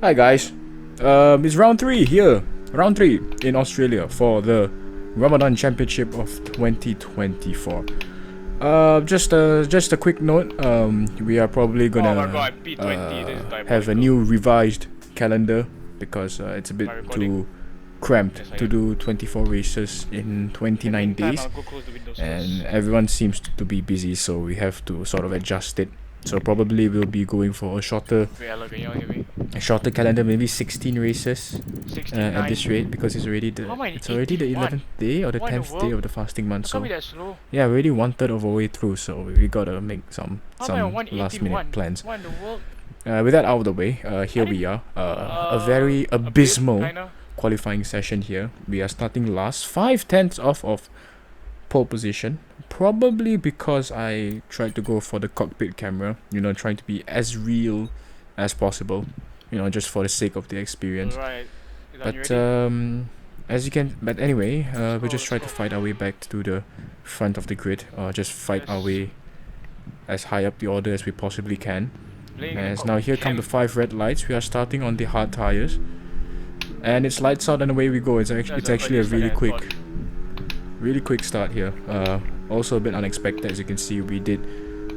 Hi guys, it's round 3 here, round 3 in Australia for the Ramadan Championship of 2024. Just a quick note, we are probably gonna have a new revised calendar because it's a bit too cramped to do 24 races in 29 days and everyone seems to be busy, so we have to sort of adjust it. So probably we'll be going for a shorter calendar, maybe 16 races at this rate, because it's already the 11th day or the 10th day of the fasting month. So yeah, we're already 1/3 of our way through, so we gotta make some last minute plans. With that out of the way, here we are, a very abysmal qualifying session here. We are starting last, 5/10 off of pole position, probably because I tried to go for the cockpit camera, trying to be as real as possible, just for the sake of the experience. But anyway, we just try to fight our way back to the front of the grid, or just fight our way as high up the order as we possibly can. As now here come the 5 red lights. We are starting on the hard tires, and it's lights out and away we go. It's actually a really quick start here. Also a bit unexpected, as you can see. We did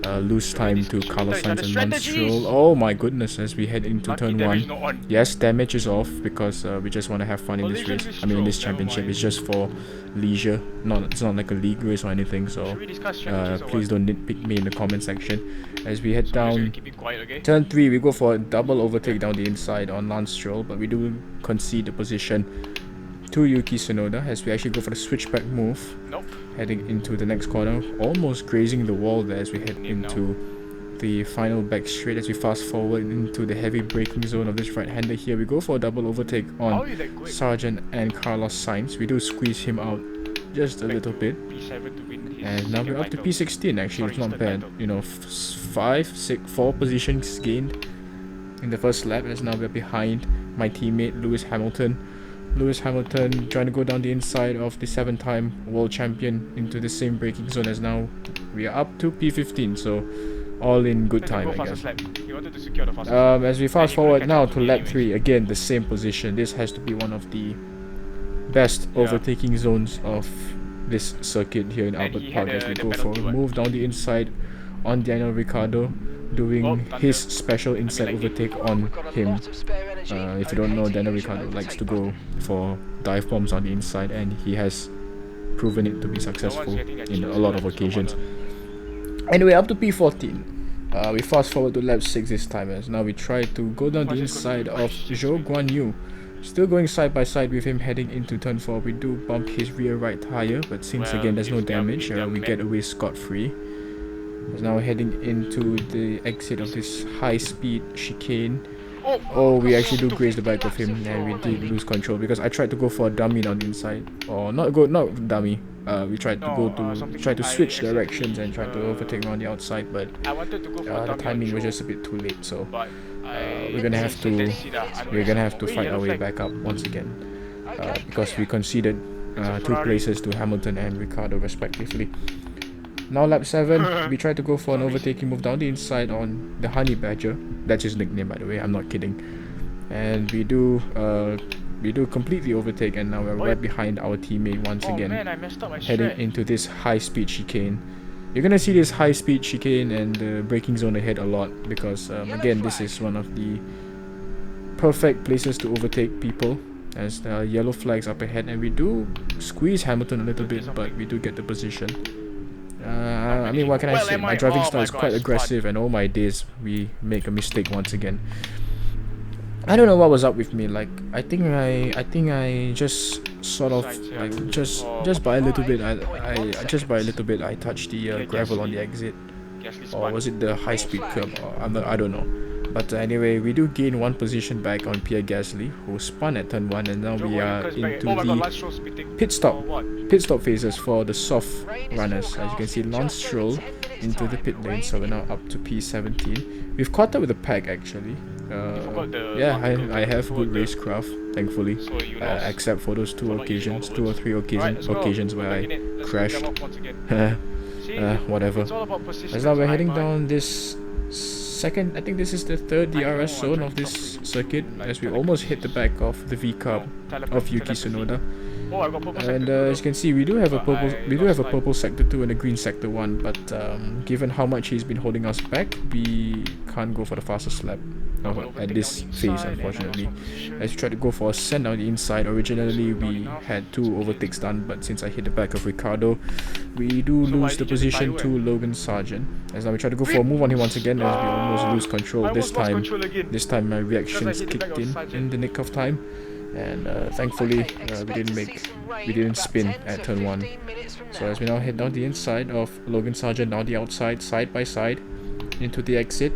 lose time to Carlos Sainz and Lance Stroll. Oh my goodness, as we head into turn 1. Yes, damage is off because we just want to have fun in this race. I mean, in this championship. It's just for leisure. It's not like a league race or anything, so please don't nitpick me in the comment section. As we head down turn 3, we go for a double overtake down the inside on Lance Stroll, but we do concede the position to Yuki Tsunoda as we actually go for the switchback move. Heading into the next corner, almost grazing the wall there as we head into the final back straight. As we fast forward into the heavy braking zone of this right-hander here, we go for a double overtake on Sargent and Carlos Sainz. We do squeeze him out just a little bit, and now we're up to P16. Actually, it's not bad. 4 positions gained in the first lap, as now we're behind my teammate Lewis Hamilton. Lewis Hamilton trying to go down the inside of the 7-time world champion into the same braking zone, as now we are up to P15, so all in good time, I guess. As we fast forward now to lap 3, again the same position. This has to be one of the best overtaking zones of this circuit here in Albert Park, as we go for a move down the inside on Daniel Ricciardo, doing his special inside overtake on him. If you don't know, Daniel Ricciardo likes to go for dive bombs on the inside, and he has proven it to be successful in a lot of occasions. Anyway, up to P14. We fast forward to lap 6 this time, as now we try to go down the inside of Zhou Guan Yu. Still going side by side with him heading into turn 4. We do bump his rear right tire, but since again there's no damage, we get away scot-free. Now heading into the exit of this high-speed chicane. Oh, we actually do graze the back of him, and we did lose control because I tried to go for a dummy down the inside, or not dummy. We tried to switch directions and try to overtake around the outside, but the timing was just a bit too late. So we're gonna have to fight our way back up once again, because we conceded 2 places to Hamilton and Ricciardo respectively. Now lap 7, we try to go for an overtaking move down the inside on the Honey Badger. That's his nickname, by the way, I'm not kidding. And we do completely overtake, and now we're right behind our teammate once again, heading into this high-speed chicane. You're gonna see this high-speed chicane and the braking zone ahead a lot, because again, this is one of the perfect places to overtake people, as the yellow flags up ahead, and we do squeeze Hamilton a little bit, but we do get the position. I mean, what can I say? My driving style is quite aggressive, and oh my days, we make a mistake once again. I don't know what was up with me. Like, I think I just sort of like just by a little bit. I touched the gravel on the exit, or was it the high-speed curb? I don't know. But anyway, we do gain 1 position back on Pierre Gasly, who spun at turn 1, and now we are into the pit stop phases for the soft runners. As you can see, Lance Stroll into the pit lane, so we're now up to P17. We've caught up with the pack, actually. Yeah, I have good racecraft, thankfully, except for those 2 or 3 occasions where I crashed. Whatever. As now we're heading down this second, I think this is the third DRS zone of this circuit, as we almost hit the back of the V-Carb of Yuki Tsunoda. And as you can see, we do have a purple sector 2 and a green sector 1, but given how much he's been holding us back, we can't go for the fastest lap at this phase, unfortunately. As we try to go for a send on the inside, originally we had 2 overtakes done, but since I hit the back of Ricardo, we do lose the position to Logan Sargent. As now we try to go for a move on him once again, as we almost lose control. This time my reactions kicked in the nick of time. And thankfully we didn't spin at turn 1. So as we now head down the inside of Logan Sargent, now the outside, side by side into the exit.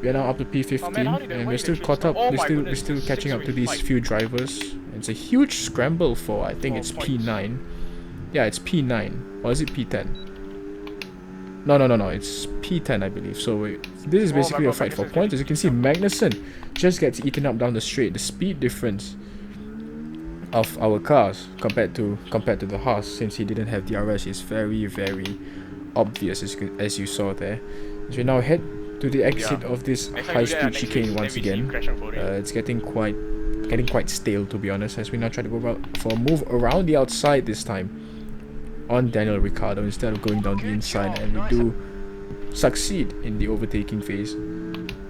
We are now up to P15 and we're still caught up, we're still catching up to these few drivers. It's a huge scramble for, I think it's P9. Yeah, it's P9, or is it P10? No, it's P10 I believe. So this is basically a fight for points. As you can see, Magnussen just gets eaten up down the straight. The speed difference of our cars compared to the Haas, since he didn't have DRS, is very, very obvious, as you saw there. As we now head to the exit of this high-speed chicane once again, it's getting quite stale, to be honest, as we now try to go for a move around the outside this time on Daniel Ricciardo instead of going down the inside, and we do succeed in the overtaking phase.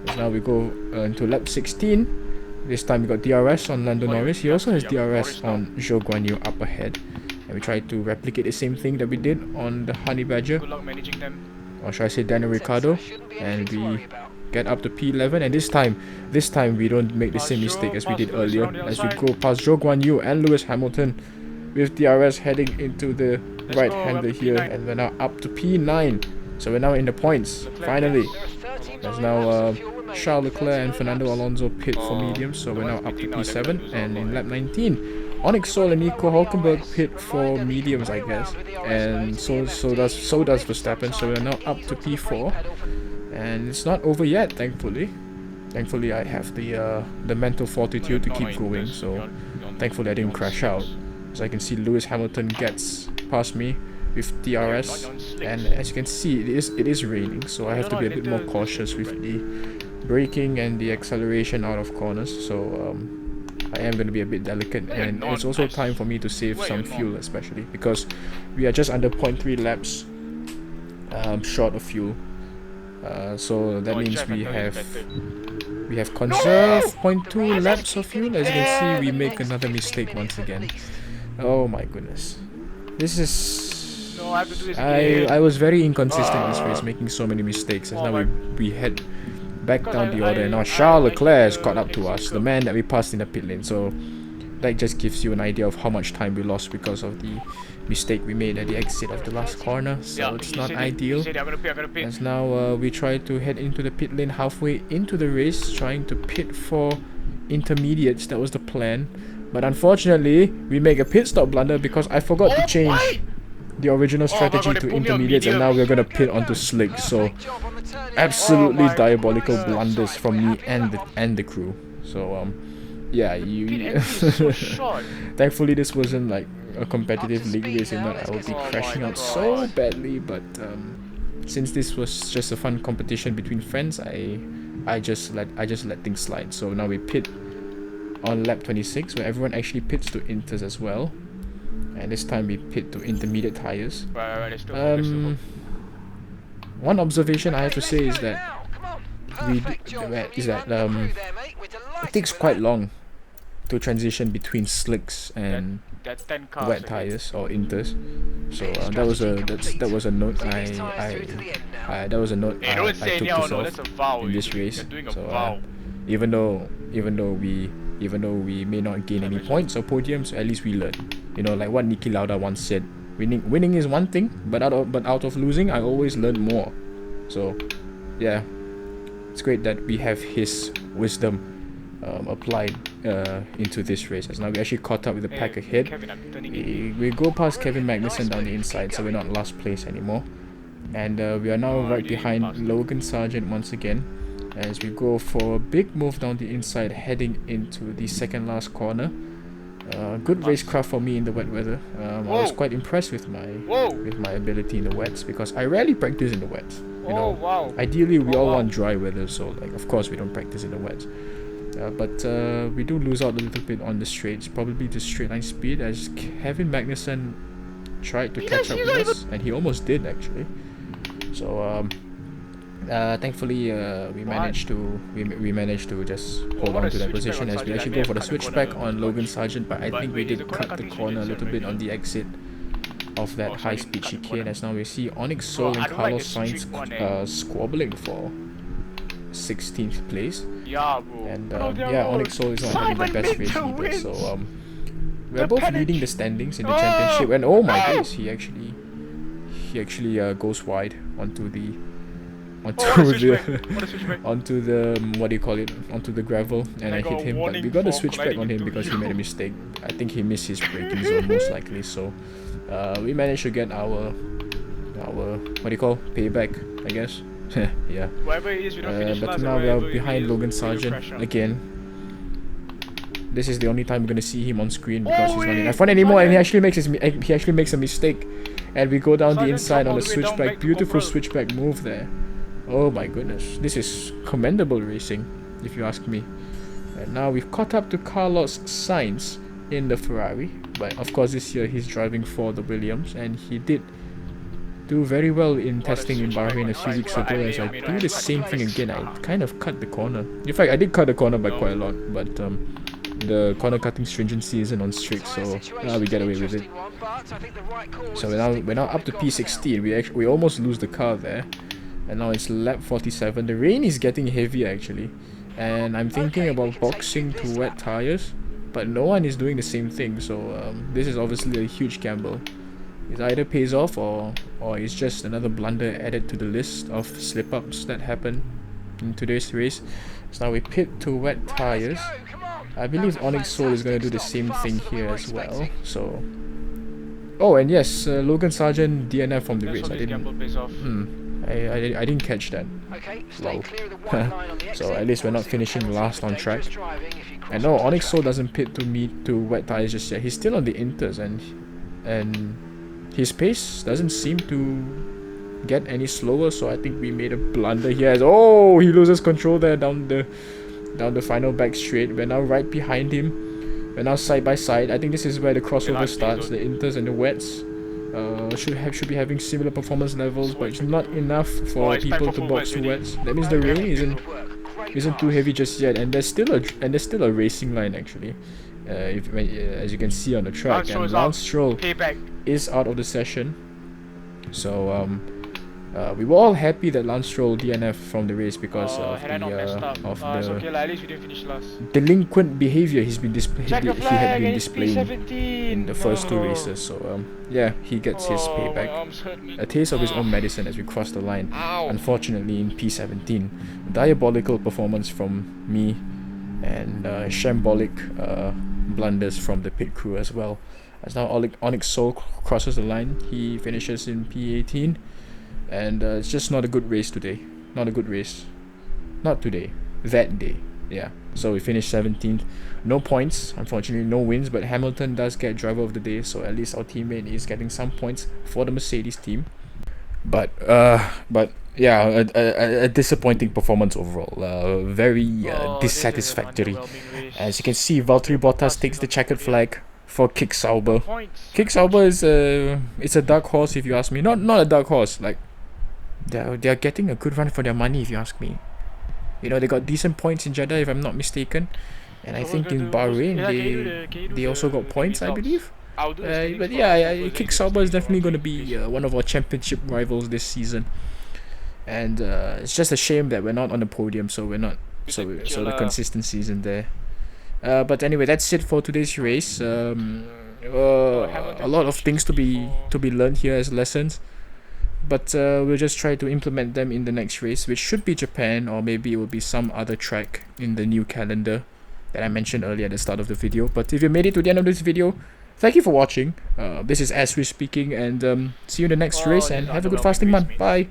As now we go into lap 16. This time we got DRS on Lando Norris. He also has DRS on Zhou Guanyu up ahead, and we try to replicate the same thing that we did on the Honey Badger, or should I say Daniel Ricciardo, and we get up to P11. And this time we don't make the same mistake as we did earlier, as we go past Zhou Guanyu and Lewis Hamilton with DRS heading into the right-hander here, and we're now up to P9. So we're now in the points, finally. As now Charles Leclerc and Fernando Alonso pit for mediums, so we're now up to P7. And in lap 19, Onyx Sol and Nico Hulkenberg pit for mediums, I guess. And so does Verstappen, so we're now up to P4. And it's not over yet, thankfully. Thankfully I have the mental fortitude to keep going, so thankfully I didn't crash out. As I can see, Lewis Hamilton gets past me with DRS, and as you can see, it is raining, so I have to be a bit more cautious with the braking and the acceleration out of corners. So I am going to be a bit delicate, and it's also time for me to save some fuel, especially because we are just under 0.3 laps short of fuel. So that means we have conserved 0.2 laps of fuel. As you can see, we make another mistake once again. Oh my goodness. This is... I was very inconsistent this race, making so many mistakes. As now we head back down the order, and now Charles Leclerc has caught up to us, the man that we passed in the pit lane. So that just gives you an idea of how much time we lost because of the mistake we made at the exit of the last corner. So it's not ideal. As now we try to head into the pit lane halfway into the race, trying to pit for intermediates. That was the plan. But unfortunately, we make a pit stop blunder because I forgot to change the original strategy to intermediates, and now we're gonna pit onto slicks. So absolutely diabolical blunders from me and the crew. So yeah, thankfully this wasn't like a competitive league race, if not I would be crashing out so badly. But since this was just a fun competition between friends, I just let things slide. So now we pit on lap 26, where everyone actually pits to inters as well, and this time we pit to intermediate tires. One observation I have to say is that it takes quite long to transition between slicks and wet tires or inters. So that was a note I took to self in this race. So even though we may not gain any points or podiums, at least we learn. You know, like what Niki Lauda once said, winning is one thing, but out of losing, I always learn more. So yeah, it's great that we have his wisdom applied into this race. As now we actually caught up with the pack ahead. We go past Kevin Magnussen down the inside, so we're not last place anymore. And we are now right behind Logan Sargent once again, as we go for a big move down the inside, heading into the second last corner. Good racecraft for me in the wet weather. I was quite impressed with my ability in the wets because I rarely practice in the wets. You know, ideally we all want dry weather, so like of course we don't practice in the wets. But we do lose out a little bit on the straights, probably the straight line speed, as Kevin Magnussen tried to catch up with us, and he almost did actually. So thankfully we managed to just hold on to that position as we actually go for the switchback on Logan Sargent, but I think we did cut the corner a little bit on the exit of that high-speed chicane, as now we see Onyx Soul and Carlos Sainz squabbling for 16th place. And yeah, Onyx Soul is not having the best race either, so we're both leading the standings in the championship, and oh my days, he actually goes wide onto the what do you call it, onto the gravel, and I hit him, but we got a switchback on him because he made a mistake. I think he missed his braking zone most likely, so we managed to get our what do you call, payback, I guess. Yeah. But now we are behind Logan Sargent again. This is the only time we're gonna see him on screen because he's not in F1 anymore, and he actually makes a mistake, and we go down the inside on the switchback. Beautiful switchback move there. Oh my goodness, this is commendable racing, if you ask me. And now we've caught up to Carlos Sainz in the Ferrari, but of course this year he's driving for the Williams, and he did do very well in testing in Bahrain a few weeks ago, as I do the same thing again. I kind of cut the corner. In fact, I did cut the corner by quite a lot, but the corner cutting stringency isn't on strict, so we get away with it. So we're now up to P16. We almost lose the car there, and now it's lap 47. The rain is getting heavy actually, and I'm thinking about boxing to wet tires, but no one is doing the same thing. So this is obviously a huge gamble. It either pays off or it's just another blunder added to the list of slip-ups that happen in today's race. So now we pit to wet tires. I believe Onyx Soul is going to do the same thing here as well. So, oh, and yes, Logan Sargent DNF from the race. I didn't catch that. Wow. So at least we're not finishing last on track. And no, Onyx Soul doesn't pit to wet tires just yet. He's still on the inters, and his pace doesn't seem to get any slower, so I think we made a blunder here. Oh, he loses control there down the final back straight. We're now right behind him. We're now side by side. I think this is where the crossover starts. The inters and the wets should be having similar performance levels, but it's not enough for people to box to wets. That means the rain isn't too heavy just yet, and there's still a racing line actually. As you can see on the track, and Lance Stroll is out of the session. So we were all happy that Lance Stroll DNF from the race because of the delinquent behavior he had been displaying in the first two races. So yeah, he gets his payback, a taste of his own medicine as we cross the line. Unfortunately in P17, diabolical performance from me, and shambolic blunders from the pit crew as well. As now Onyx Soul crosses the line, he finishes in P18, and it's just not a good race today. Not a good race. Not today. That day. Yeah. So we finished 17th. No points, unfortunately, no wins, but Hamilton does get driver of the day, so at least our teammate is getting some points for the Mercedes team. But yeah, a disappointing performance overall. Very dissatisfactory. As you can see, Valtteri Bottas takes the checkered flag for Kick Sauber. Kick Sauber is it's a dark horse if you ask me. Not a dark horse. Like they're getting a good run for their money if you ask me. You know, they got decent points in Jeddah if I'm not mistaken, and I think in Bahrain they also got points, I believe. But yeah, Kick Sauber is definitely going to be one of our championship rivals this season. And it's just a shame that we're not on the podium, so the consistency isn't there. But anyway, that's it for today's race. A lot of things to be learned here as lessons, but we'll just try to implement them in the next race, which should be Japan, or maybe it will be some other track in the new calendar that I mentioned earlier at the start of the video. But if you made it to the end of this video, thank you for watching. This is Asri speaking, and see you in the next race, and have a good fasting month. Bye.